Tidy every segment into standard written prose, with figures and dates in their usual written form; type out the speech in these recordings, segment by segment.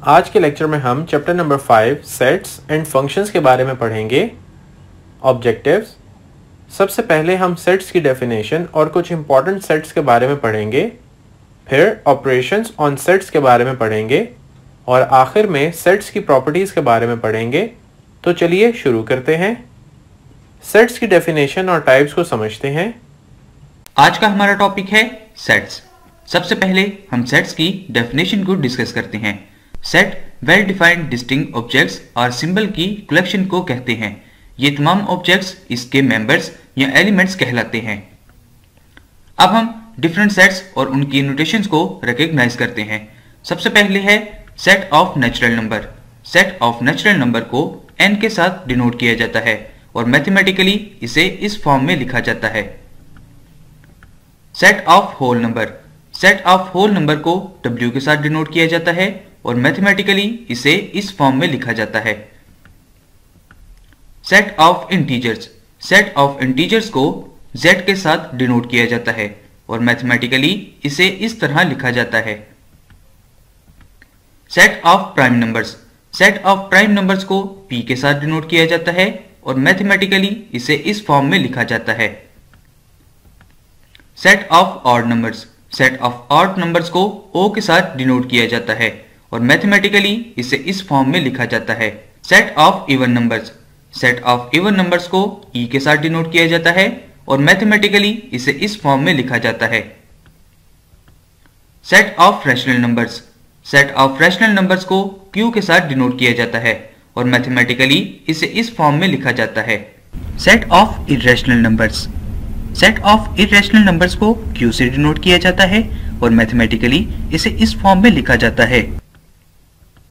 आज के लेक्चर में हम chapter number 5 sets and functions के बारे में पढ़ेंगे। ऑब्जेक्टिव्स। सबसे पहले हम सेट्स की डेफिनेशन और कुछ इंपॉर्टेंट सेट्स के बारे में पढ़ेंगे, फिर ऑपरेशंस ऑन सेट्स के बारे में पढ़ेंगे और आखिर में सेट्स की प्रॉपर्टीज़ के बारे में पढ़ेंगे। तो चलिए शुरू करते हैं। सेट्स की डेफिनेशन और टाइप्स को समझते हैं। आज का हमारा टॉपिक है सेट्स। सबसे पहले हम सेट्स की डेफिनेशन को डिस्कस करते हैं। Set well defined distinct objects और सिंबल की कलेक्शन को कहते हैं। ये तमाम ऑब्जेक्ट्स इसके मेंबर्स या एलिमेंट्स कहलाते हैं। अब हम डिफरेंट सेट्स और उनकी नोटेशंस को रिकॉग्नाइज करते हैं। सबसे पहले है set of natural number. Set of natural number को n के साथ डिनोट किया जाता है और मैथमेटिकली इसे इस फॉर्म में लिखा जाता है। Set of whole number. Set of whole number को w के साथ डिनोट किया जाता है और मैथमेटिकली इसे इस फॉर्म में लिखा जाता है। Set of integers. Set of integers को z के साथ डिनोट किया जाता है और मैथमेटिकली इसे इस तरह लिखा जाता है। Set of prime numbers. Set of prime numbers को p के साथ डिनोट किया जाता है और मैथमेटिकली इसे इस फॉर्म में लिखा जाता है। Set of odd numbers. Set of odd numbers को o के साथ डिनोट किया जाता है और मैथमेटिकली इसे इस फॉर्म में लिखा जाता है। Set of even numbers. Set of even numbers को e के साथ डिनोट किया जाता है और मैथमेटिकली इसे इस फॉर्म में लिखा जाता है। Set of rational numbers. Set of rational numbers को q के साथ डिनोट किया जाता है और मैथमेटिकली इसे इस फॉर्म में लिखा जाता है। Set of irrational numbers. Set of irrational numbers को q से डिनोट किया जाता है और मैथमेटिकली इसे इस फॉर्म में लिखा जाता है।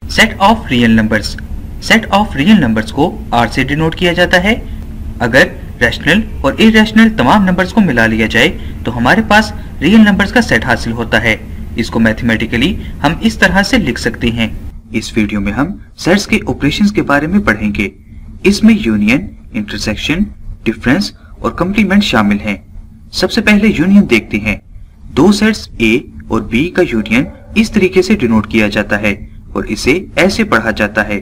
Set of real numbers. Set of real numbers को r से डिनोट किया जाता है। अगर रैशनल और इर्रेशनल तमाम नंबर्स को मिला लिया जाए तो हमारे पास रियल नंबर्स का सेट हासिल होता है। इसको मैथमेटिकली हम इस तरह से लिख सकते हैं। इस वीडियो में हम सेट्स के ऑपरेशंस के बारे में पढ़ेंगे। इसमें यूनियन, इंटरसेक्शन, डिफरेंस और कंप्लीमेंट शामिल हैं। सबसे पहले यूनियन देखते हैं। दो सेट्स A और B का यूनियन इस तरीके से डिनोट किया जाता है और इसे ऐसे पढ़ा जाता है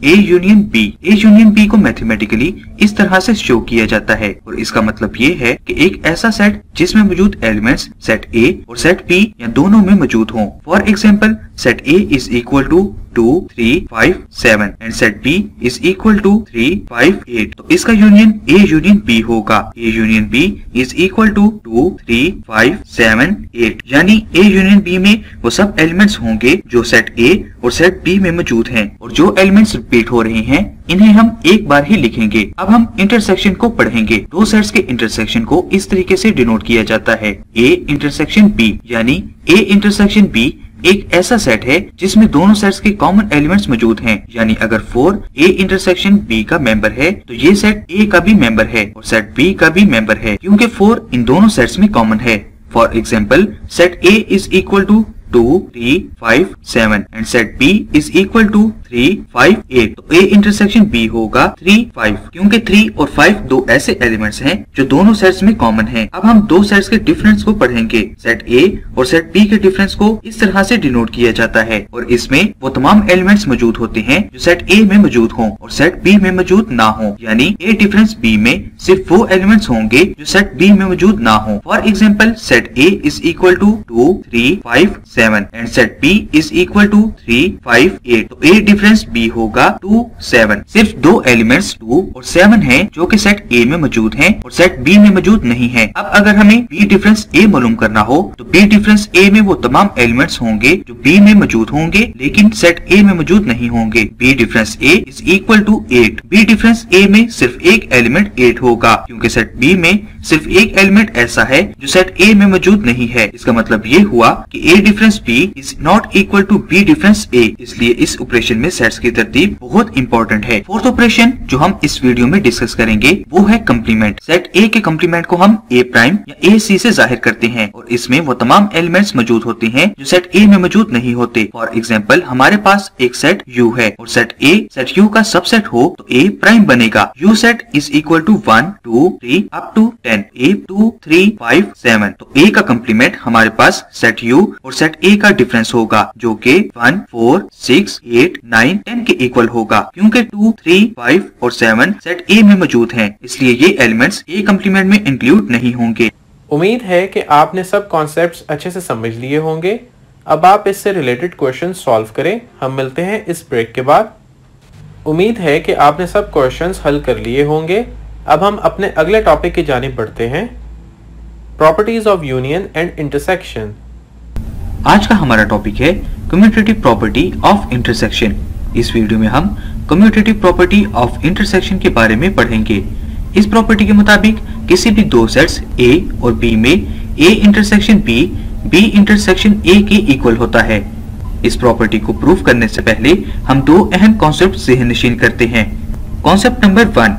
A union B। A union B को मैथमेटिकली इस तरह से शो किया जाता है और इसका मतलब ये है कि एक ऐसा सेट जिसमें मौजूद एलिमेंट्स सेट A और सेट B या दोनों में मौजूद हों। For example, set A is equal to 2, 3, 5, 7 and set B is equal to 3, 5, 8। तो इसका यूनियन A यूनियन B होगा। A union B is equal to 2, 3, 5, 7, 8। यानी A यूनियन B में वो सब एलिमेंट्स होंगे जो सेट A और सेट B में मौजूद हैं और जो एलिमेंट्स रिपीट हो रहे हैं इन्हें हम एक बार ही लिखेंगे। अब हम इंटरसेक्शन को पढ़ेंगे। दो सेट्स के इंटरसेक्शन को इस तरीके से डिनोट किया जाता है A इंटरसेक्शन B। यानी A इंटरसेक्शन B एक ऐसा सेट है जिसमें दोनों सेट्स के कॉमन एलिमेंट्स मौजूद हैं। यानी अगर 4 A इंटरसेक्शन B का मेंबर है तो ये सेट A का भी मेंबर है और सेट B का भी मेंबर है, क्योंकि 4 इन दोनों सेट्स में कॉमन है। For example, set A is equal to 2, 3, 5, 7 and set B is equal to 3, 5, 8। तो A इंटरसेक्शन B होगा 3, 5, क्योंकि 3 और 5 दो ऐसे एलिमेंट्स हैं जो दोनों सेट्स में कॉमन हैं। अब हम दो सेट्स के डिफरेंस को पढ़ेंगे। सेट A और सेट B के डिफरेंस को इस तरह से डिनोट किया जाता है और इसमें वो तमाम एलिमेंट्स मौजूद होते हैं जो सेट A में मौजूद हों और सेट B में मौजूद ना हो। यानी A डिफरेंस B में सिर्फ वो एलिमेंट्स होंगे जो सेट B में मौजूद ना हो। For example, set A is equal to 2, 3, 5, 7 and set B is equal to 3, 5, 8। तो A डिफरेंस B होगा 2, 7। सिर्फ दो एलिमेंट्स 2 और 7 हैं जो कि सेट A में मौजूद हैं और सेट B में मौजूद नहीं है। अब अगर हमें B डिफरेंस A मालूम करना हो तो B डिफरेंस A में वो तमाम एलिमेंट्स होंगे जो B में मौजूद होंगे लेकिन सेट A में मौजूद नहीं होंगे। B difference A is equal to 8। B difference A में सिर्फ एक एलिमेंट 8 होगा, क्योंकि सेट B में सिर्फ एक एलिमेंट ऐसा है जो सेट A में मौजूद नहीं है। इसका मतलब ये हुआ कि A difference B is not equal to B difference A। इसलिए इस ऑपरेशन में सेट्स की तरतीब बहुत इंपॉर्टेंट है। फोर्थ ऑपरेशन जो हम इस वीडियो में डिस्कस करेंगे वो है कंप्लीमेंट। सेट A के कंप्लीमेंट को हम A प्राइम या AC से जाहिर करते हैं और इसमें वो तमाम एलिमेंट्स मौजूद होते हैं जो सेट A में मौजूद नहीं होते। फॉर एग्जाम्पल, हमारे पास एक सेट U है और सेट A सेट U का सबसेट हो तो A प्राइम बनेगा। U set is equal to 1, 2, 3 up to 10 10, A 2 3 5 7। तो A का कम्प्लीमेंट हमारे पास सेट U और सेट A का डिफरेंस होगा जो कि 1 4 6 8 9 10 के इक्वल होगा। क्योंकि 2 3 5 और 7 सेट A में मौजूद हैं, इसलिए ये एलिमेंट्स A कम्प्लीमेंट में इंक्लूड नहीं होंगे। उम्मीद है कि आपने सब कॉन्सेप्ट्स अच्छे से समझ लिए होंगे। अब आप इससे रिलेटेड क्वेश्चन सॉल्व करें। हम मिलते हैं इस ब्रेक के बाद। उम्मीद है कि आपने सब क्वेश्चंस हल कर लिए होंगे। अब हम अपने अगले टॉपिक की जानिब बढ़ते हैं, properties of union and intersection. आज का हमारा टॉपिक है कम्यूटेटिव प्रॉपर्टी ऑफ इंटरसेक्शन। इस वीडियो में हम कम्यूटेटिव प्रॉपर्टी ऑफ इंटरसेक्शन के बारे में पढ़ेंगे। इस प्रॉपर्टी के मुताबिक किसी भी दो सेट्स A और B में A intersection B intersection A के इक्वल होता है। इस प्रॉपर्टी को प्रूव करने से पहले हम दो अहम कॉन्सेप्ट ज़हन-नशीन करते हैं। Concept number 1,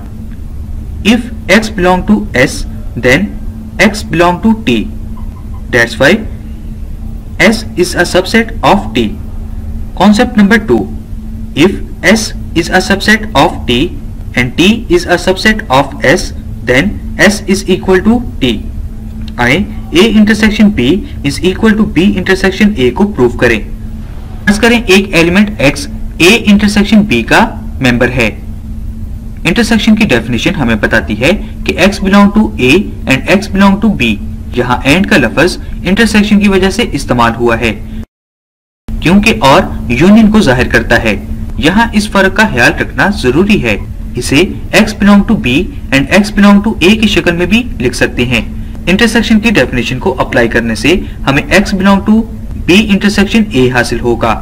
if X belong to S then X belong to T, that's why S is a subset of T. Concept number 2, if S is a subset of T and T is a subset of S, then S is equal to T. आए A intersection B is equal to B intersection A को prove करें। फर्ज करें एक element X A intersection B का member है। Intersection की definition हमें बताती है कि X belong to A and X belong to B। यहाँ एंड का लफ्ज इंटरसेक्शन की वजह से इस्तेमाल हुआ है क्योंकि और यूनियन को जाहिर करता है। यहाँ इस फर्क का ख्याल रखना जरूरी है। इसे X belong to B and X belong to A की शक्ल में भी लिख सकते हैं। इंटरसेक्शन की डेफिनेशन को अप्लाई करने से हमें X belong to B intersection A हासिल होगा।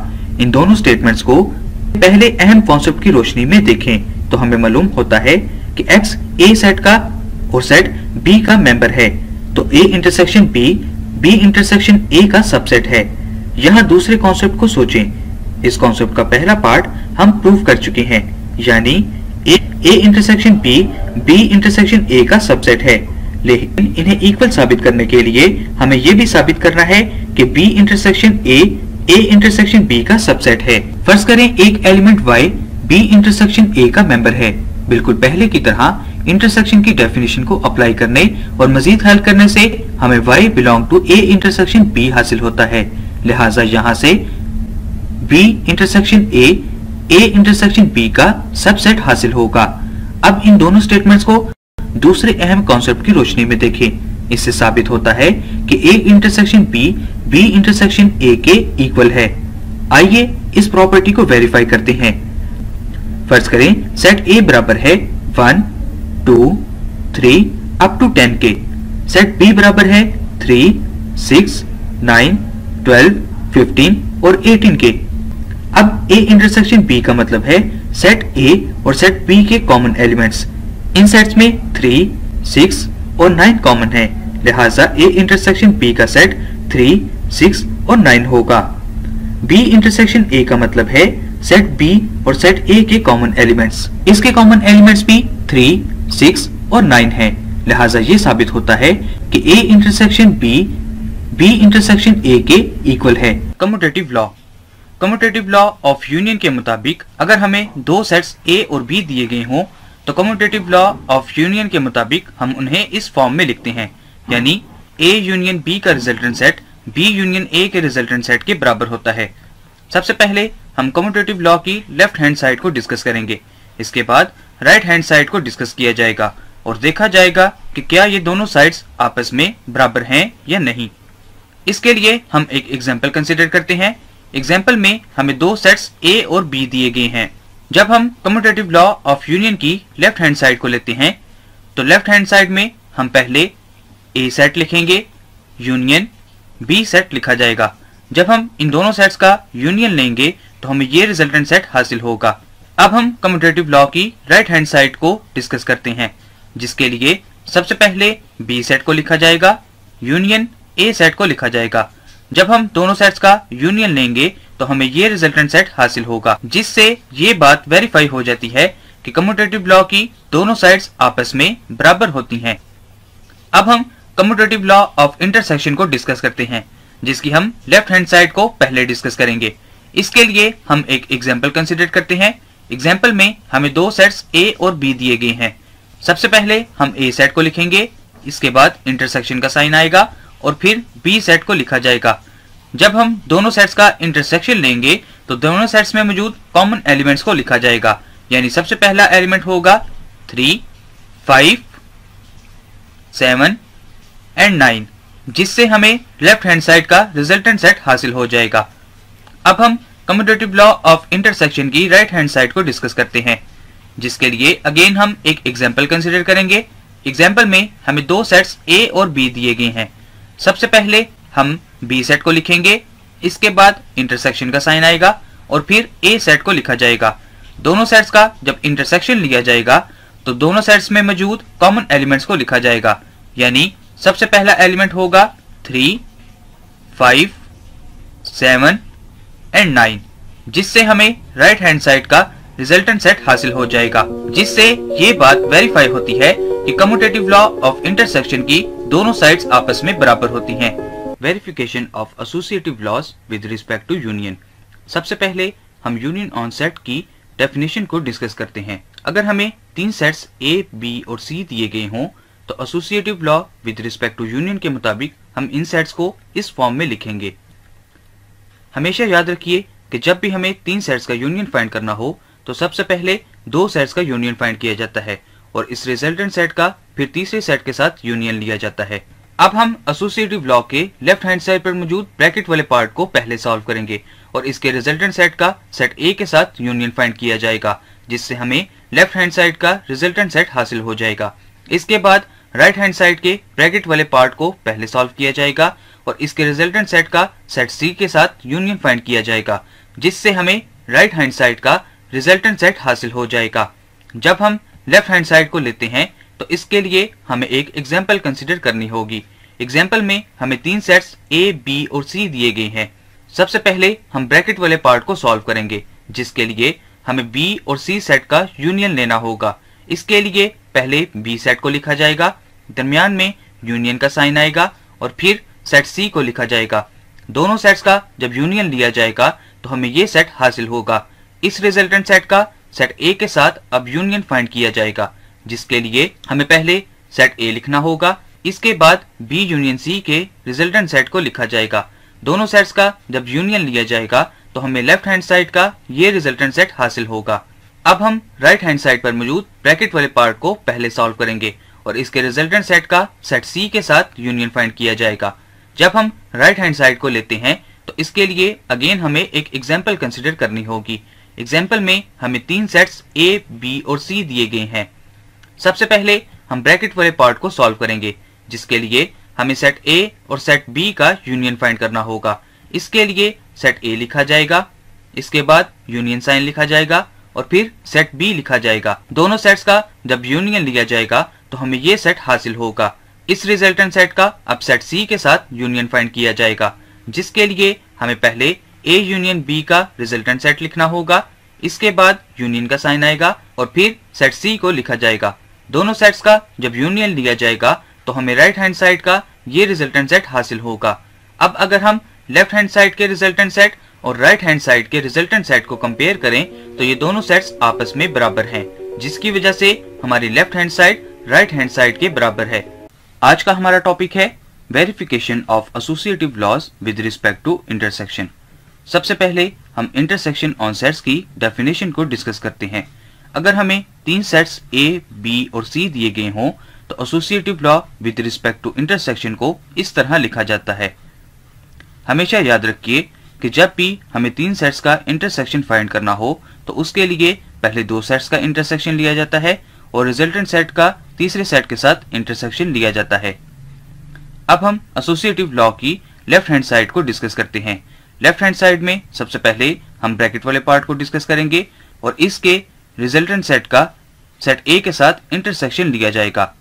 इन दोनों स्टेटमेंट्स को पहले अहम कॉन्सेप्ट की रोशनी में देखें तो हमें मालूम होता है कि X A सेट का और सेट B का मेंबर है, तो A intersection B intersection A का सबसेट है। यहाँ दूसरे कॉन्सेप्ट को सोचें। इस कॉन्सेप्ट का पहला पार्ट हम प्रूव कर चुके हैं, यानी A intersection B intersection A का सबसेट है। लेकिन इन्हें इक्वल साबित करने के लिए हमें यह भी साबित करना है कि B intersection A intersection B का सबसेट है। फर्ज करें एक element Y B intersection A का मेंबर है। बिल्कुल पहले की तरह इंटरसेक्शन की डेफिनेशन को अप्लाई करने और मजीद हल करने से हमें Y belong to A intersection B हासिल होता है। लिहाजा यहाँ से B intersection A intersection B का सबसेट हासिल होगा। अब इन दोनों स्टेटमेंट्स को दूसरे अहम कॉन्सेप्ट की रोशनी में देखें। इससे साबित होता है कि A intersection B intersection A के इक्वल है। आइए इस प्रॉपर्टी को वेरीफाई करते हैं। फर्ज करें सेट A बराबर है 1 2 3 अप टू 10 के, सेट B बराबर है 3 6 9 12 15 और 18 के। अब A इंटरसेक्शन B का मतलब है सेट A और सेट B के कॉमन एलिमेंट्स। इन सेट्स में 3 6 और 9 कॉमन है, लिहाजा A इंटरसेक्शन B का सेट 3 6 और 9 होगा। B इंटरसेक्शन A का मतलब है सेट B और सेट A के कॉमन एलिमेंट्स। इसके कॉमन एलिमेंट्स भी 3 6 और 9 हैं, लिहाजा ये साबित होता है कि A intersection B intersection A के इक्वल है। कम्यूटेटिव लॉ ऑफ यूनियन के मुताबिक अगर हमें दो सेट्स A और B दिए गए हों तो कम्यूटेटिव लॉ ऑफ यूनियन के मुताबिक हम उन्हें इस फॉर्म में लिखते हैं, यानी A यूनियन B का resultant set B union A के रिजल्टेंट सेट के बराबर होता है। सबसे पहले हम कम्यूटेटिव लॉ की लेफ्ट हैंड साइड को डिस्कस करेंगे। इसके बाद राइट हैंड साइड को डिस्कस किया जाएगा और देखा जाएगा कि क्या ये दोनों साइड्स आपस में बराबर हैं या नहीं। इसके लिए हम एक एग्जाम्पल कंसिडर करते हैं। एग्जाम्पल में हमें दो सेट्स A और B दिए गए हैं। जब हम कम्यूटेटिव लॉ ऑफ यूनियन की लेफ्ट हैंड साइड को लेते हैं तो लेफ्ट हैंड साइड में हम पहले A सेट लिखेंगे, यूनियन B सेट लिखा जाएगा। जब हम इन दोनों सेट्स का यूनियन लेंगे तो हमें ये रिजल्टेंट सेट हासिल होगा। अब हम कम्यूटेटिव लॉ की राइट हैंड साइड को डिस्कस करते हैं, जिसके लिए सबसे पहले B सेट को लिखा जाएगा, यूनियन A सेट को लिखा जाएगा। जब हम दोनों सेट्स का यूनियन लेंगे तो हमें ये रिजल्टेंट सेट हासिल होगा, जिससे ये बात वेरीफाई हो जाती है कि कम्यूटेटिव लॉ की दोनों साइड्स आपस में बराबर होती हैं। अब हम कम्यूटेटिव लॉ ऑफ इंटरसेक्शन को डिस्कस करते हैं, जिसकी हम लेफ्ट हैंड साइड को पहले डिस्कस करेंगे। इसके लिए हम एक एग्जाम्पल कंसिडर करते हैं। एग्जाम्पल में हमें दो सेट्स A और B दिए गए हैं। सबसे पहले हम A सेट को लिखेंगे, इसके बाद इंटरसेक्शन का साइन आएगा और फिर बी सेट को लिखा जाएगा। जब हम दोनों सेट्स का इंटरसेक्शन लेंगे तो दोनों सेट्स में मौजूद कॉमन एलिमेंट्स को लिखा जाएगा। यानी सबसे पहला एलिमेंट होगा 3, 5, 7 एंड 9, जिससे हमें लेफ्ट हैंड साइड का रिजल्टेंट सेट हासिल हो जाएगा। अब हम कम्यूटेटिव लॉ ऑफ इंटरसेक्शन की राइट हैंड साइड को डिस्कस करते हैं, जिसके लिए अगेन हम एक एग्जांपल कंसीडर करेंगे। एग्जांपल में हमें दो सेट्स ए और बी दिए गए हैं। सबसे पहले हम बी सेट को लिखेंगे, इसके बाद इंटरसेक्शन का साइन आएगा और फिर ए सेट को लिखा जाएगा। दोनों सेट्स का जब इंटरसेक्शन लिया जाएगा तो दोनों सेट्स में मौजूद कॉमन एलिमेंट्स को लिखा जाएगा। यानी सबसे पहला एलिमेंट होगा 3, 5, 7 एंड 9, जिससे हमें राइट हैंड साइड का रिजल्टेंट सेट हासिल हो जाएगा, जिससे ये बात वेरीफाई होती है कि कम्यूटेटिव लॉ ऑफ इंटरसेक्शन की दोनों साइड्स आपस में बराबर होती हैं। Verification of associative laws with respect to union. सबसे पहले हम यूनियन ऑन सेट की डेफिनेशन को डिस्कस करते हैं। अगर हमें तीन सेट्स ए, बी और सी दिए गए हों तो associative law with respect to union के मुताबिक हम इन सेट्स को इस फॉर्म में लिखेंगे। हमेशा याद रखिए कि जब भी हमें तीन सेट्स का यूनियन फाइंड करना हो तो सबसे पहले दो सेट्स का यूनियन फाइंड किया जाता है और इस रिजल्टेंट सेट का फिर तीसरे सेट के साथ यूनियन लिया जाता है। अब हम एसोसिएटिव लॉ के लेफ्ट हैंड साइड पर मौजूद ब्रैकेट वाले पार्ट को पहले सॉल्व करेंगे और इसके रिजल्टेंट सेट का सेट ए के साथ यूनियन फाइंड किया जाएगा, जिससे हमें लेफ्ट हैंड साइड का रिजल्टेंट सेट हासिल हो जाएगा। इसके बाद राइट हैंड साइड के ब्रैकेट वाले पार्ट को पहले सॉल्व किया जाएगा और इसके रिजल्टेंट सेट का सेट सी के साथ यूनियन फाइंड किया जाएगा, जिससे हमें राइट हैंड साइड का रिजल्टेंट सेट हासिल हो जाएगा। जब हम लेफ्ट हैंड साइड को लेते हैं तो इसके लिए हमें एक एग्जाम्पल कंसिडर करनी होगी। एग्जाम्पल में हमें तीन सेट्स ए, बी और सी दिए गए हैं। सबसे पहले हम ब्रैकेट वाले पार्ट को सॉल्व करेंगे, जिसके लिए हमें बी और सी सेट का यूनियन लेना होगा। इसके लिए पहले बी सेट को लिखा जाएगा, दरमियान में यूनियन का साइन आएगा और फिर सेट सी को लिखा जाएगा। दोनों सेट्स का जब यूनियन लिया जाएगा तो हमें ये सेट हासिल होगा। इस रिजल्टेंट सेट का सेट ए के साथ अब यूनियन फाइंड किया जाएगा, जिसके लिए हमें पहले सेट ए लिखना होगा, इसके बाद बी यूनियन सी के रिजल्टेंट सेट को लिखा जाएगा। दोनों सेट्स का जब यूनियन लिया जाएगा तो हमें लेफ्ट हैंड साइड का ये रिजल्टेंट सेट हासिल होगा। अब हम राइट हैंड साइड पर मौजूद ब्रैकेट वाले पार्ट को पहले सॉल्व करेंगे और इसके रिजल्टेंट सेट का सेट सी के साथ यूनियन फाइंड किया जाएगा। जब हम राइट हैंड साइड को लेते हैं तो इसके लिए अगेन हमें एक एग्जाम्पल कंसिडर करनी होगी। एग्जाम्पल में हमें तीन सेट्स ए, बी और सी दिए गए हैं। सबसे पहले हम ब्रैकेट वाले पार्ट को सॉल्व करेंगे, जिसके लिए हमें सेट ए और सेट बी का यूनियन फाइंड करना होगा। इसके लिए सेट ए लिखा जाएगा, इसके बाद यूनियन साइन लिखा जाएगा और फिर सेट बी लिखा जाएगा। दोनों सेट्स का जब यूनियन लिया जाएगा तो हमें ये सेट हासिल होगा। इस रिजल्टेंट सेट का अब सेट सी के साथ यूनियन फाइंड किया जाएगा, जिसके लिए हमें पहले ए यूनियन बी का रिजल्टेंट सेट लिखना होगा, इसके बाद यूनियन का साइन आएगा और फिर सेट सी को लिखा जाएगा। दोनों सेट्स का जब यूनियन लिया जाएगा तो हमें राइट हैंड साइड का ये रिजल्टेंट सेट हासिल होगा। अब अगर हम लेफ्ट हैंड साइड के रिजल्टेंट सेट और राइट हैंड साइड के रिजल्टेंट सेट को कंपेयर करें तो ये दोनों सेट्स आपस में बराबर हैं, जिसकी वजह से हमारी left hand side right hand side के बराबर है। आज का हमारा टॉपिक है verification of associative laws with respect to intersection. सबसे पहले हम इंटरसेक्शन ऑन सेट्स की डेफिनेशन को डिस्कस करते हैं। अगर हमें तीन सेट्स ए, बी और सी दिए गए हों तो associative law with respect to intersection को इस तरह लिखा जाता है। हमेशा याद रखिए कि जब भी हमें तीन सेट्स का इंटरसेक्शन फाइंड करना हो तो उसके लिए पहले दो सेट्स का इंटरसेक्शन लिया जाता है और रिजल्टेंट सेट का तीसरे सेट के साथ इंटरसेक्शन लिया जाता है। अब हम एसोसिएटिव लॉ की लेफ्ट हैंड साइड को डिस्कस करते हैं। लेफ्ट हैंड साइड में सबसे पहले हम ब्रैकेट वाले पार्ट को डिस्कस करेंगे और इसके रिजल्टेंट सेट का सेट ए के साथ इंटरसेक्शन लिया जाएगा।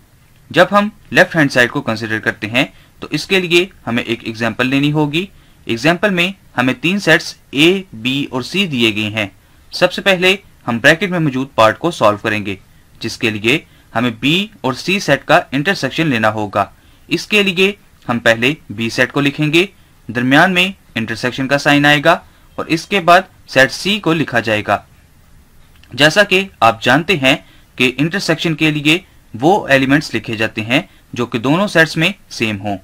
जब हम लेफ्ट हैंड साइड को कंसिडर करते हैं तो इसके लिए हमें एक एग्जाम्पल लेनी होगी। एग्जाम्पल में हमें तीन सेट्स ए, बी और सी दिए गए हैं। सबसे पहले हम ब्रैकेट में मौजूद पार्ट को सॉल्व करेंगे, जिसके लिए हमें बी और सी सेट का इंटरसेक्शन लेना होगा। इसके लिए हम पहले बी सेट को लिखेंगे, दरमियान में इंटरसेक्शन का साइन आएगा और इसके बाद सेट सी को लिखा जाएगा। जैसा कि आप जानते हैं कि इंटरसेक्शन के लिए वो एलिमेंट्स लिखे जाते हैं जो कि दोनों सेट्स में सेम हो।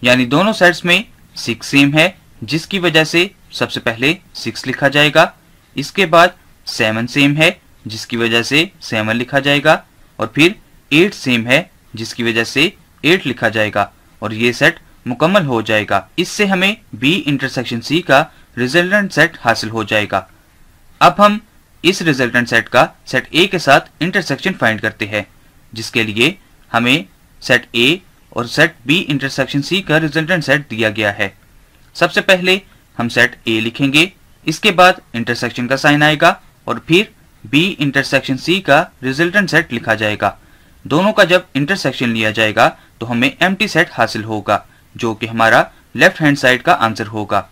यानी दोनों सेट्स में 6 सेम है, जिसकी वजह से सबसे पहले 6 लिखा जाएगा। इसके बाद 7 सेम है, जिसकी वजह से 7 लिखा जाएगा। और फिर 8 सेम है, जिसकी वजह से 8 लिखा जाएगा और ये सेट मुकम्मल हो जाएगा। इससे हमें B इंटरसेक्शन C का रिजल्टेंट सेट हासिल हो जाएगा। अब हम इस रिजल्टेंट सेट का सेट A के साथ इंटरसेक्शन फाइंड करते हैं, जिसके लिए हमें सेट A और सेट B इंटरसेक्शन C का रिजल्टेंट सेट दिया गया है। सबसे पहले हम सेट A लिखेंगे, इसके बाद इंटरसेक्शन का साइन आएगा और फिर B इंटरसेक्शन C का रिजल्टेंट सेट लिखा जाएगा। दोनों का जब इंटरसेक्शन लिया जाएगा तो हमें एम्प्टी सेट हासिल होगा, जो कि हमारा लेफ्ट हैंड साइड का आंसर होगा।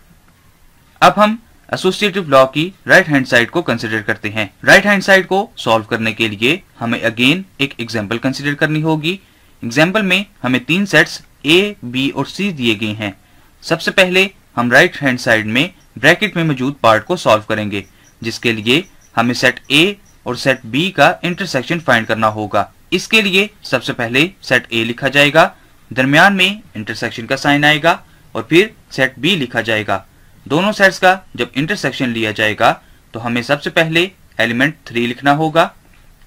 अब हम एसोसिएटिव लॉ की राइट हैंड साइड को कंसीडर करते हैं। राइट हैंड साइड को सॉल्व करने के लिए हमें अगेन एक एग्जांपल कंसीडर करनी होगी। एग्जांपल में हमें 3 सेट्स A, B और C दिए गए हैं। सबसे पहले हम राइट हैंड साइड में ब्रैकेट में मौजूद पार्ट को सॉल्व करेंगे, जिसके लिए हमें सेट A और सेट B का इंटरसेक्शन फाइंड करना होगा। इसके लिए सबसे पहले सेट A लिखा जाएगा, दरमियान में इंटरसेक्शन का साइन आएगा और फिर सेट B लिखा जाएगा। दोनों सेट्स का जब इंटरसेक्शन लिया जाएगा तो हमें सबसे पहले एलिमेंट 3 लिखना होगा,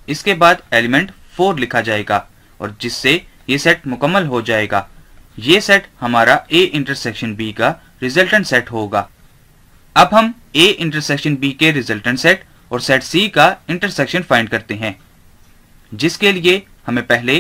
इसके बाद एलिमेंट 4 लिखा जाएगा और जिससे ये सेट मुकम्मल हो जाएगा। ये सेट हमारा A इंटरसेक्शन B का रिजल्टेंट सेट होगा। अब हम A इंटरसेक्शन B के रिजल्टेंट सेट और सेट C का इंटरसेक्शन फाइंड करते हैं, जिसके लिए हमें पहले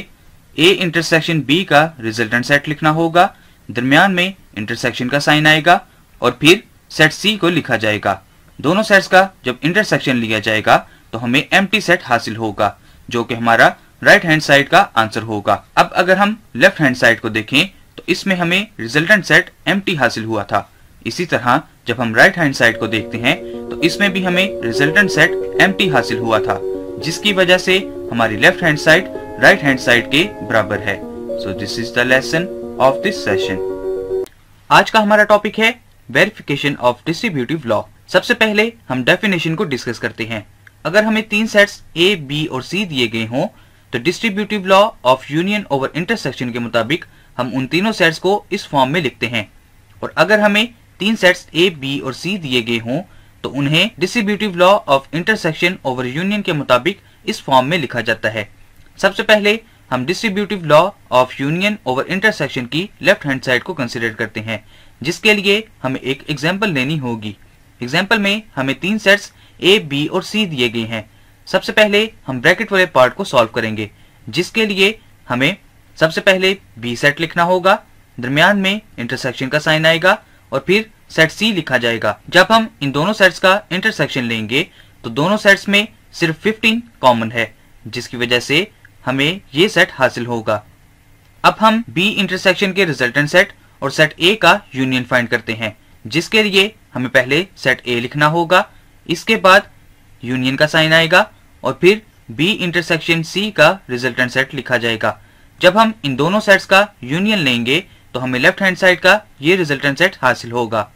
A इंटरसेक्शन B का रिजल्टेंट सेट लिखना होगा, दरमियान में इंटरसेक्शन का साइन आएगा और फिर सेट C को लिखा जाएगा। दोनों सेट्स का जब इंटरसेक्शन लिया जाएगा तो हमें एम्प्टी सेट हासिल होगा, जो कि हमारा राइट हैंड साइड का आंसर होगा। अब अगर हम लेफ्ट हैंड साइड को देखें तो इसमें हमें रिजल्टेंट सेट एम्प्टी हासिल हुआ था। इसी तरह जब हम राइट हैंड साइड को देखते हैं तो इसमें भी हमें रिजल्टेंट सेट एम्प्टी हासिल हुआ था, जिसकी वजह से हमारी left hand side right hand side के बराबर है। So this is the lesson of this session. आज का हमारा टॉपिक है वेरिफिकेशन ऑफ डिस्ट्रीब्यूटिव लॉ। सबसे पहले हम डेफिनेशन को डिस्कस करते हैं। अगर हमें 3 सेट्स A, B और C दिए गए हों तो distributive law of union over intersection के मुताबिक हम उन तीनों सेट्स को इस फॉर्म में लिखते हैं। और अगर हमें 3 सेट्स A, B और C दिए गए हों तो उन्हें distributive law of intersection over union के मुताबिक इस फॉर्म में लिखा जाता है। सबसे पहले हम distributive law of union over intersection की लेफ्ट हैंड साइड को कंसीडर करते हैं, जिसके लिए हमें एक एग्जांपल लेनी होगी। एग्जांपल में हमें 3 सेट्स A, B और C दिए गए हैं। सबसे पहले हम ब्रैकेट वाले पार्ट को सॉल्व करेंगे, जिसके लिए हमें सबसे पहले B सेट लिखना होगा, दरमियान में इंटरसेक्शन का साइन आएगा और फिर सेट C लिखा जाएगा। जब हम इन दोनों सेट्स का इंटरसेक्शन लेंगे तो दोनों सेट्स में सिर्फ 15 कॉमन है, जिसकी वजह से हमें ये सेट हासिल होगा। अब हम B इंटरसेक्शन के रिजल्टेंट सेट और सेट A का यूनियन फाइंड करते हैं, जिसके लिए हमें पहले सेट A लिखना होगा, इसके बाद यूनियन का साइन आएगा और फिर B इंटरसेक्शन C का रिजल्टेंट सेट लिखा जाएगा। जब हम इन दोनों सेट्स का यूनियन लेंगे तो हमें लेफ्ट हैंड साइड का ये रिजल्टेंट सेट हासिल होगा।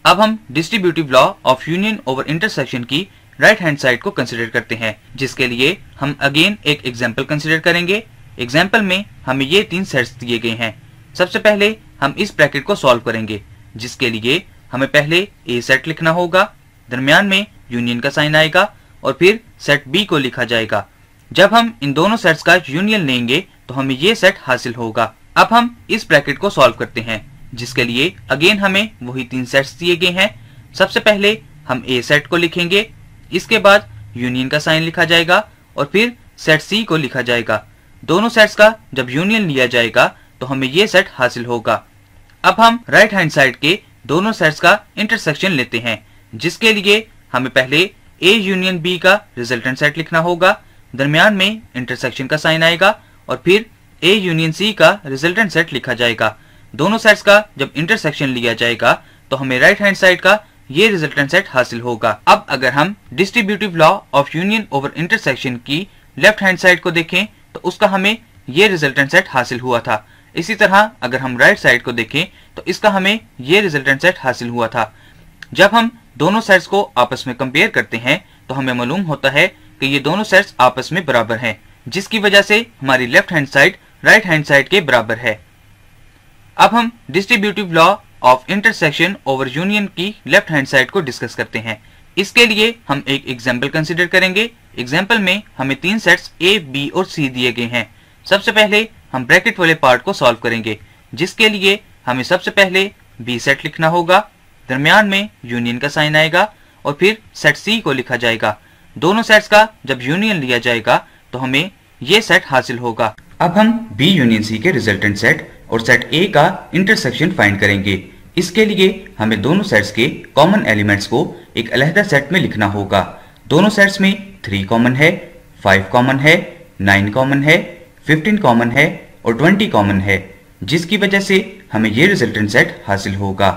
अब हम distributive law of union over intersection की राइट हैंड साइड को कंसीडर करते हैं, जिसके लिए हम अगेन एक एग्जांपल कंसीडर करेंगे। एग्जांपल में हमें ये 3 सेट्स दिए गए हैं। सबसे पहले हम इस ब्रैकेट को सॉल्व करेंगे, जिसके लिए हमें पहले A सेट लिखना होगा, दरमियान में यूनियन का साइन आएगा और फिर सेट B को लिखा जाएगा। जब हम इन दोनों सेट्स का यूनियन लेंगे तो हमें ये सेट हासिल होगा। अब हम इस ब्रैकेट को सॉल्व करते हैं, जिसके लिए अगेन हमें वही 3 सेट्स दिए गए हैं। सबसे पहले हम A सेट को लिखेंगे, इसके बाद यूनियन का साइन लिखा जाएगा और फिर सेट C को लिखा जाएगा। दोनों सेट्स का जब यूनियन लिया जाएगा तो हमें ये सेट हासिल होगा। अब हम राइट हैंड साइड के दोनों सेट्स का इंटरसेक्शन लेते हैं, जिसके लिए हमें पहले A यूनियन B का रिजल्टेंट सेट लिखना होगा, दरमियान में इंटरसेक्शन का साइन आएगा और फिर A यूनियन C का रिजल्टेंट सेट लिखा जाएगा। दोनों सेट्स का जब इंटरसेक्शन लिया जाएगा तो हमें राइट हैंड साइड का ये रिजल्टेंट सेट हासिल होगा। अब अगर हम distributive law of union over intersection की लेफ्ट हैंड साइड को देखें तो उसका हमें ये रिजल्टेंट सेट हासिल हुआ था। इसी तरह अगर हम राइट साइड को देखें तो इसका हमें ये रिजल्टेंट सेट हासिल हुआ था। जब हम दोनों सेट्स को आपस में कंपेयर करते हैं तो हमें मालूम होता है कि ये दोनों सेट्स आपस में बराबर हैं, जिसकी वजह से हमारी left hand side right hand side के बराबर है। अब हम distributive law of intersection over union की लेफ्ट हैंड साइड को डिस्कस करते हैं। इसके लिए हम एक एग्जाम्पल कंसिडर करेंगे। एग्जाम्पल में हमें 3 सेट्स ए, बी और सी दिए गए हैं। सबसे पहले हम ब्रैकेट वाले पार्ट को सॉल्व करेंगे, जिसके लिए हमें सबसे पहले बी सेट लिखना होगा, दरमियान में यूनियन का साइन आएगा और फिर सेट सी को लिखा जाएगा। दोनों सेट्स का जब यूनियन लिया जाएगा तो हमें ये सेट हासिल होगा। अब हम बी यूनियन सी के रिजल्टेंट सेट और सेट ए का इंटरसेक्शन फाइंड करेंगे। इसके लिए हमें दोनों सेट्स के कॉमन एलिमेंट्स को एक अलहदा सेट में लिखना होगा। दोनों सेट्स में 3 कॉमन है, 5 कॉमन है, 9 कॉमन है, 15 कॉमन है और 20 कॉमन है, जिसकी वजह से हमें ये रिजल्टेंट सेट हासिल होगा।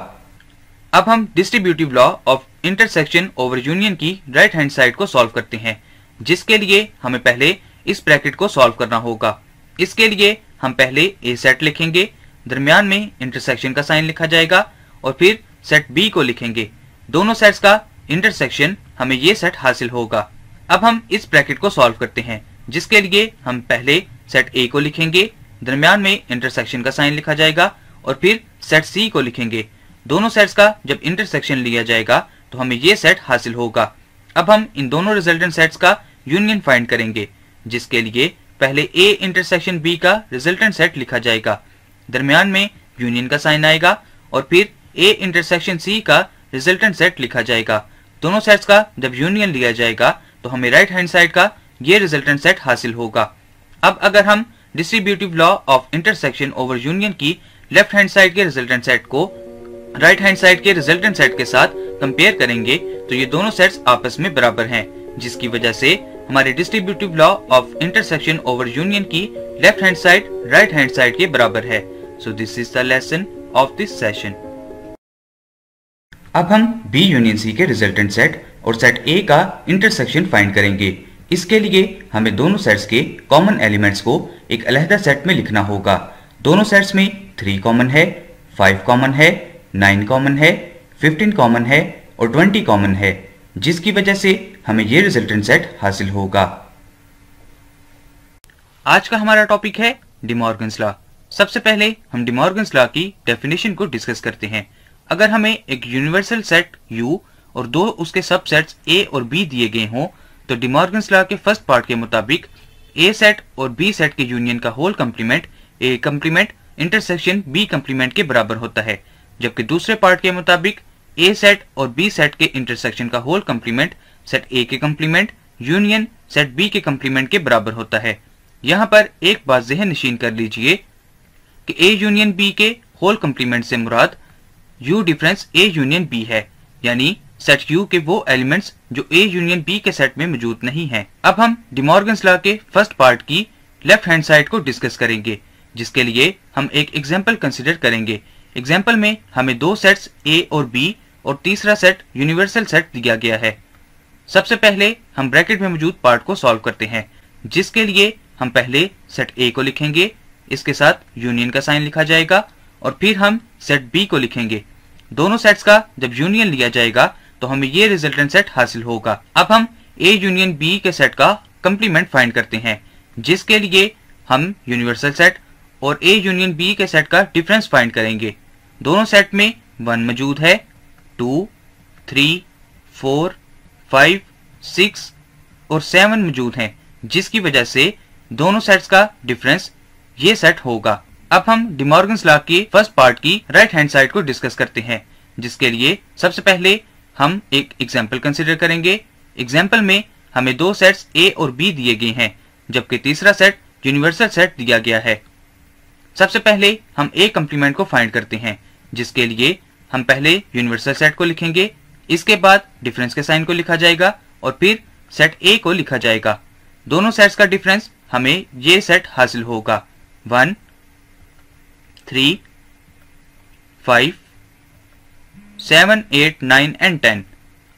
अब हम distributive law of intersection over union की राइट हैंड साइड को सॉल्व करते हैं, जिसके लिए हमें पहले इस ब्रैकेट को सॉल्व करना होगा। इसके लिए हम पहले ए सेट लिखेंगे, दरमियान में इंटरसेक्शन का साइन लिखा जाएगा और फिर सेट बी को लिखेंगे। दोनों सेट्स का इंटरसेक्शन हमें ये सेट हासिल होगा। अब हम इस ब्रैकेट को सॉल्व करते हैं, जिसके लिए हम पहले सेट ए को लिखेंगे, दरमियान में इंटरसेक्शन का साइन लिखा जाएगा और फिर सेट सी को लिखेंगे। दोनों सेट्स का जब इंटरसेक्शन लिया जाएगा तो हमें ये सेट हासिल होगा। अब हम इन दोनों रिजल्टेंट सेट्स का यूनियन फाइंड करेंगे, जिसके लिए पहले ए इंटरसेक्शन बी का रिजल्टेंट सेट लिखा जाएगा, दरमियान में यूनियन का साइन आएगा और फिर ए इंटरसेक्शन सी का रिजल्टेंट सेट लिखा जाएगा। दोनों सेट्स का जब यूनियन लिया जाएगा तो हमें राइट हैंड साइड का ये रिजल्टेंट सेट हासिल होगा। अब अगर हम distributive law of intersection over union की लेफ्ट हैंड साइड के रिजल्टेंट सेट को राइट हैंड साइड के रिजल्टेंट सेट के साथ कंपेयर करेंगे तो ये दोनों सेट्स आपस में बराबर हैं, जिसकी वजह से हमारे distributive law of intersection over union की left hand side right hand side के बराबर है। So this is the lesson of this session. अब हम बी यूनियन सी के रिजल्टेंट सेट और सेट ए का इंटरसेक्शन फाइंड करेंगे। इसके लिए हमें दोनों सेट्स के कॉमन एलिमेंट्स को एक अलहदा सेट में लिखना होगा। दोनों सेट्स में 3 कॉमन है, 5 कॉमन है, 9 कॉमन है, 15 कॉमन है और 20 कॉमन है, जिसकी वजह से हमें ये रिजल्टेंट सेट हासिल होगा। आज का हमारा टॉपिक है डिमॉर्गन्स लॉ। सबसे पहले हम डिमॉर्गन्स लॉ की डेफिनेशन को डिस्कस करते हैं। अगर हमें एक यूनिवर्सल सेट U और 2 उसके सबसेट्स A और B दिए गए हों तो डिमॉर्गन्स लॉ के फर्स्ट पार्ट के मुताबिक A सेट और B सेट के यूनियन का whole complement A complement intersection B complement के बराबर होता है, जबकि दूसरे पार्ट के मुताबिक A सेट और B सेट के इंटरसेक्शन का होल कम्प्लीमेंट सेट A के कम्प्लीमेंट यूनियन सेट B के कम्प्लीमेंट के बराबर होता है। यहाँ पर एक बात ज़हन नशीन कर लीजिए कि A यूनियन B के होल कम्प्लीमेंट से मुराद U difference A union B है, यानी सेट U के वो एलिमेंट्स जो A यूनियन B के सेट में मौजूद नहीं हैं। अब हम डिमॉर्गन्स लॉ के फर्स्ट पार्ट की लेफ्ट हैंड साइड को डिस्कस करेंगे, जिसके लिए हम एक एग्जांपल कंसीडर करेंगे। एग्जांपल में हमें 2 सेट्स A और B और तीसरा सेट यूनिवर्सल सेट दिया गया है। सबसे पहले हम ब्रैकेट में मौजूद पार्ट को सॉल्व करते हैं, जिसके लिए हम पहले सेट A को लिखेंगे, इसके साथ यूनियन का साइन लिखा जाएगा और फिर हम सेट B को लिखेंगे। दोनों सेट्स का जब यूनियन लिया जाएगा तो हमें ये रिजल्टेंट सेट हासिल होगा। अब हम A यूनियन B के सेट का कंप्लीमेंट फाइंड करते हैं, जिसके लिए हम यूनिवर्सल सेट और A यूनियन B के सेट का डिफरेंस फाइंड करेंगे। दोनों सेट में 1 मौजूद है, 2, 3, 4, 5, 6 और 7 मौजूद हैं, जिसकी वजह से दोनों सेट्स का डिफरेंस ये सेट होगा। अब हम डिमॉर्गन्स लॉ की फर्स्ट पार्ट की राइट हैंड साइड को डिस्कस करते हैं, जिसके लिए सबसे पहले हम एक एग्जांपल कंसीडर करेंगे। एग्जांपल में हमें 2 सेट्स A और B दिए गए हैं, जबकि तीसरा सेट यूनिवर्सल सेट दिया गया है। सबसे पहले हम A कम्प्लीमेंट को फाइंड करते हैं, जिसके लिए हम पहले यूनिवर्सल सेट को लिखेंगे, इसके बाद डिफरेंस के साइन को लिखा जाएगा और फिर सेट A को लिखा जाएगा। दोनों सेट्स का डिफरेंस हमें ये सेट हासिल होगा, 1, 3, 5, 7, 8, 9 एंड 10।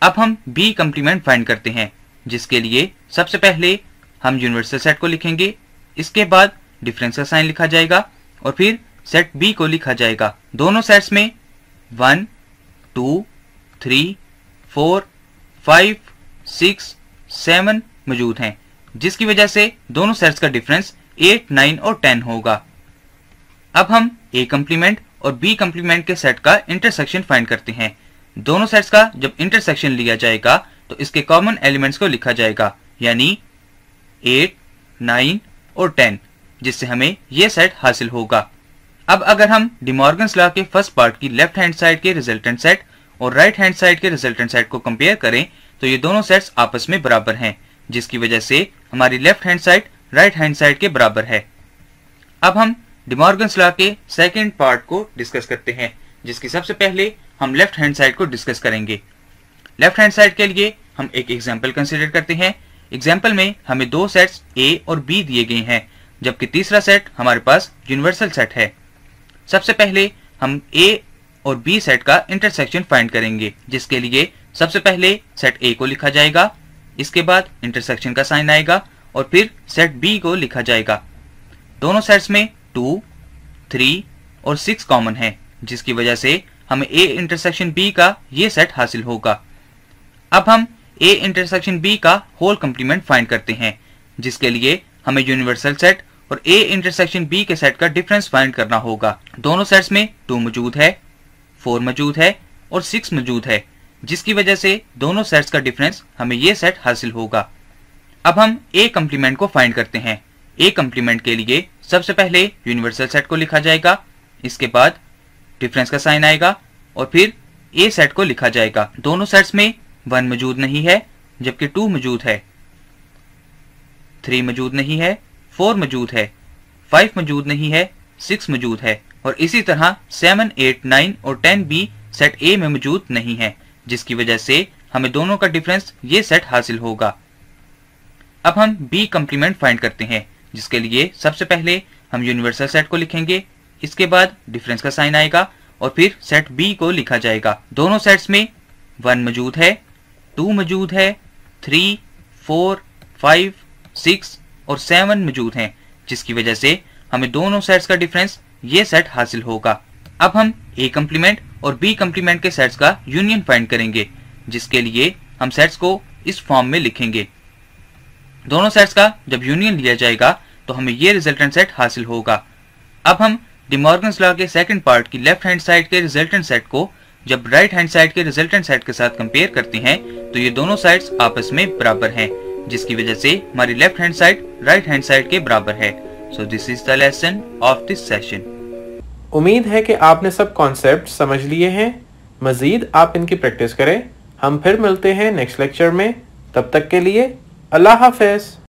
अब हम B कम्प्लीमेंट फाइंड करते हैं, जिसके लिए सबसे पहले हम यूनिवर्सल सेट को लिखेंगे, इसके बाद डिफरेंस का साइन लिखा जाएगा और फिर सेट B को लिखा जाएगा। दोनों सेट्स में 1, 2, 3, 4, 5, 6, 7 मौजूद हैं, जिसकी वजह से दोनों सेट्स का डिफरेंस 8, 9 और 10 होगा। अब हम A कंप्लीमेंट और B कंप्लीमेंट के सेट का इंटरसेक्शन फाइंड करते हैं। दोनों सेट्स का जब इंटरसेक्शन लिया जाएगा तो इसके कॉमन एलिमेंट्स को लिखा जाएगा, यानी 8, 9 और 10, जिससे हमें यह सेट हासिल होगा। अब अगर हम डिमॉर्गन्स लॉ के फर्स्ट पार्ट की लेफ्ट हैंड साइड के रिजल्टेंट सेट और राइट हैंड साइड के रिजल्टेंट सेट को कंपेयर करें तो ये दोनों सेट्स आपस में बराबर हैं, जिसकी वजह से हमारी left hand side right hand side के बराबर है। अब हम डिमॉर्गन्स लॉ के सेकंड पार्ट को डिस्कस करते हैं, जिसकी सबसे पहले हम लेफ्ट हैंड साइड को डिस्कस करेंगे। लेफ्ट हैंड साइड के लिए हम एक एग्जाम्पल कंसिडर करते हैं। एग्जाम्पल में हमें दो सेट्स A और B दिए गए हैं, जबकि तीसरा सेट हमारे पास यूनिवर्सल सेट है। सबसे पहले हम A और B सेट का इंटरसेक्शन फाइंड करेंगे, जिसके लिए सबसे पहले सेट A को लिखा जाएगा, इसके बाद इंटरसेक्शन का साइन आएगा और फिर सेट B को लिखा जाएगा। दोनों सेट्स में 2, 3 और 6 कॉमन है, जिसकी वजह से हमें A इंटरसेक्शन B का ये सेट हासिल होगा। अब हम A इंटरसेक्शन B का होल कंप्लीमेंट फाइंड करते हैं, जिसके लिए हमें यूनिवर्सल सेट और A इंटरसेक्शन B के सेट का डिफरेंस फाइंड करना होगा। दोनों सेट्स में 2 मौजूद है, 4 मौजूद है और 6 मौजूद है, जिसकी वजह से दोनों सेट्स का डिफरेंस हमें ये सेट हासिल होगा। अब हम A कंप्लीमेंट को फाइंड करते हैं। A कंप्लीमेंट के लिए सबसे पहले यूनिवर्सल सेट को लिखा जाएगा, इसके बाद डिफरेंस का साइन आएगा और फिर A सेट को लिखा जाएगा। दोनों सेट्स में 1 मौजूद नहीं है, जबकि 2 मौजूद है, 3 मौजूद नहीं है, 4 मौजूद है, 5 मौजूद नहीं है, 6 मौजूद है और इसी तरह 7, 8, 9 और 10 भी सेट A में मौजूद नहीं है, जिसकी वजह से हमें दोनों का डिफरेंस ये सेट हासिल होगा। अब हम B कंप्लीमेंट फाइंड करते हैं, जिसके लिए सबसे पहले हम यूनिवर्सल सेट को लिखेंगे, इसके बाद डिफरेंस का साइन आएगा और फिर सेट B को लिखा जाएगा। दोनों सेट्स में 1 मौजूद है, 2 मौजूद है, 3, 4, 5, 6 और 7 मौजूद हैं, जिसकी वजह से हमें दोनों सेट्स का डिफरेंस ये सेट हासिल होगा। अब हम A कंप्लीमेंट और B कंप्लीमेंट के सेट्स का यूनियन फाइंड करेंगे, जिसके लिए हम सेट्स को इस फॉर्म में लिखेंगे। दोनों सेट्स का जब यूनियन लिया जाएगा तो हमें ये रिजल्टेंट सेट हासिल होगा। अब हम डिमॉर्गन्स लॉ के सेकंड पार्ट की लेफ्ट हैंड साइड के रिजल्टेंट सेट को जब राइट हैंड साइड के रिजल्टेंट सेट के साथ कंपेयर करते हैं तो ये दोनों साइड्स आपस में बराबर हैं, जिसकी वजह से हमारी left hand side right hand side के बराबर है। So this is the lesson of this session. उम्मीद है कि आपने सब कॉन्सेप्ट समझ लिए हैं। मजीद आप इनकी प्रैक्टिस करें। हम फिर मिलते हैं नेक्स्ट लेक्चर में। तब तक के लिए अल्लाह हाफ़िज़।